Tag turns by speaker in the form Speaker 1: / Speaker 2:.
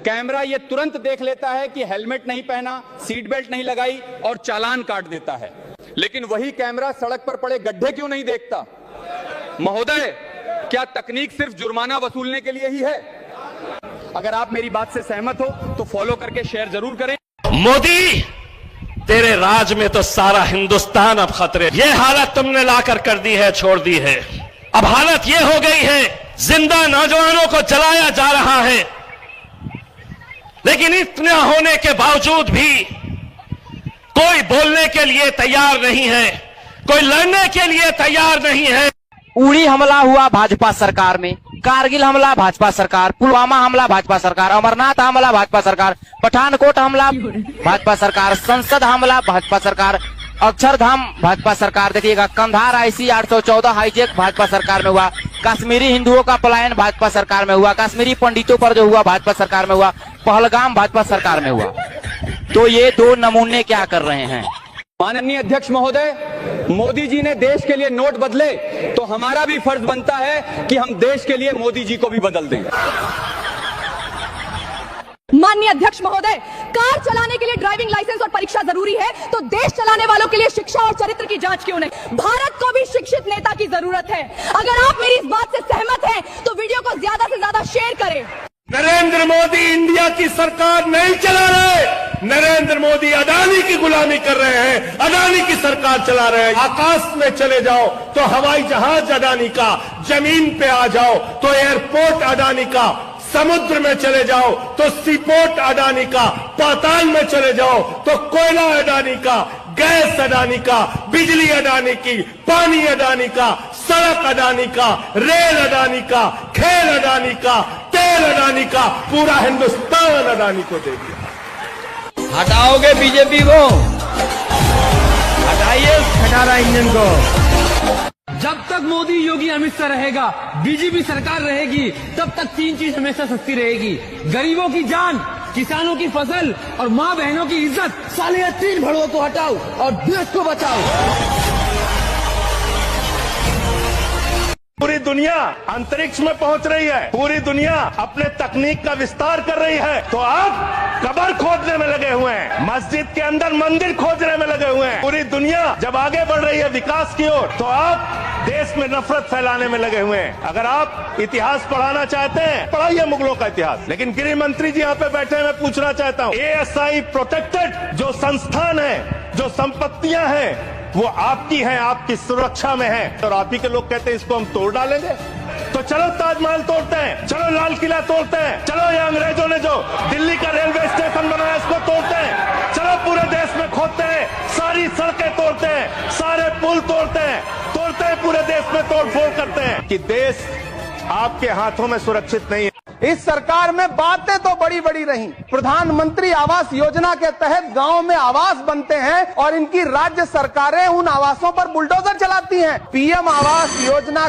Speaker 1: Camera ये तुरंत देख लेता है कि हेलमेट नहीं पहना, सीट बेल्ट नहीं लगाई और चालान काट देता है। लेकिन वही कैमरा सड़क पर पड़े गड्ढे क्यों नहीं देखता? महोदय, क्या तकनीक सिर्फ जुर्माना वसूलने के लिए ही है? अगर आप मेरी बात से सहमत हो तो फॉलो करके शेयर जरूर करें।
Speaker 2: मोदी, तेरे राज में तो सारा हिंदुस्तान अब खतरे। ये हालत तुमने लाकर कर दी है, छोड़ दी है। अब हालत ये हो गई है, जिंदा नौजवानों को जलाया जा रहा है। लेकिन इतना होने के बावजूद भी कोई बोलने के लिए तैयार नहीं है, कोई लड़ने के लिए तैयार नहीं है।
Speaker 3: उड़ी हमला हुआ भाजपा सरकार में, कारगिल हमला भाजपा सरकार, पुलवामा हमला भाजपा सरकार, अमरनाथ हमला भाजपा सरकार, पठानकोट हमला भाजपा सरकार, संसद हमला भाजपा सरकार, अक्षरधाम भाजपा सरकार। देखिएगा, कंधार IC 814 हाईजेक भाजपा सरकार में हुआ, कश्मीरी हिंदुओं का पलायन भाजपा सरकार में हुआ, कश्मीरी पंडितों पर जो हुआ भाजपा सरकार में हुआ, पहलगाम भाजपा सरकार में हुआ। तो ये दो नमूने क्या कर रहे हैं?
Speaker 1: माननीय अध्यक्ष महोदय, मोदी जी ने देश के लिए नोट बदले तो हमारा भी फर्ज बनता है कि हम देश के लिए मोदी जी को भी बदल दें।
Speaker 4: माननीय अध्यक्ष महोदय, कार चलाने के लिए ड्राइविंग लाइसेंस और परीक्षा जरूरी है, तो देश चलाने वालों के लिए शिक्षा और चरित्र की जांच क्यों नहीं? भारत को भी शिक्षित नेता की जरूरत है। अगर आप मेरी इस बात से सहमत हैं, तो वीडियो को ज्यादा से ज्यादा शेयर करें।
Speaker 2: नरेंद्र मोदी इंडिया की सरकार नहीं चला रहे, नरेंद्र मोदी अडानी की गुलामी कर रहे हैं, अडानी की सरकार चला रहे हैं। आकाश में चले जाओ तो हवाई जहाज अडानी का, जमीन पे आ जाओ तो एयरपोर्ट अडानी का, समुद्र में चले जाओ तो सीपोर्ट अडानी का, पाताल में चले जाओ तो कोयला अडानी का, गैस अडानी का, बिजली अडानी की, पानी अडानी का, सड़क अडानी का, रेल अडानी का, खेल अडानी का, तेल अडानी का, पूरा हिंदुस्तान अडानी को दे दिया।
Speaker 5: हटाओगे बीजेपी को? हटाइए खटारा इंजन को।
Speaker 6: जब तक मोदी, योगी, अमित शाह रहेगा, बीजेपी सरकार रहेगी, तब तक तीन चीज हमेशा सस्ती रहेगी: गरीबों की जान, किसानों की फसल और माँ बहनों की इज्जत। साले तीन भड़ों को हटाओ और देश को बचाओ।
Speaker 2: पूरी दुनिया अंतरिक्ष में पहुंच रही है, पूरी दुनिया अपने तकनीक का विस्तार कर रही है, तो आप कब्र खोदने में लगे हुए हैं, मस्जिद के अंदर मंदिर खोदने में लगे हुए हैं। पूरी दुनिया जब आगे बढ़ रही है विकास की ओर, तो आप देश में नफरत फैलाने में लगे हुए हैं। अगर आप इतिहास पढ़ाना चाहते हैं, पढ़ाइए मुगलों का इतिहास। लेकिन गृह मंत्री जी यहाँ पे बैठे हैं, मैं पूछना चाहता हूँ, ASI प्रोटेक्टेड जो संस्थान है, जो संपत्तियां हैं, वो आपकी हैं, आपकी सुरक्षा में है, और आप ही के लोग कहते हैं इसको हम तोड़ डालेंगे। तो चलो ताजमहल तोड़ते हैं, चलो लाल किला तोड़ते हैं, चलो ये अंग्रेजों ने जो दिल्ली का रेलवे स्टेशन बनाया इसको तोड़ते हैं, चलो पूरे देश में खोदते हैं, सारी सड़कें तोड़ते हैं, सारे पुल तोड़ते हैं, पूरे देश में तोड़फोड़ करते हैं। कि देश आपके हाथों में सुरक्षित नहीं है।
Speaker 7: इस सरकार में बातें तो बड़ी बड़ी रही। प्रधानमंत्री आवास योजना के तहत गांव में आवास बनते हैं और इनकी राज्य सरकारें उन आवासों पर बुलडोजर चलाती हैं। PM आवास योजना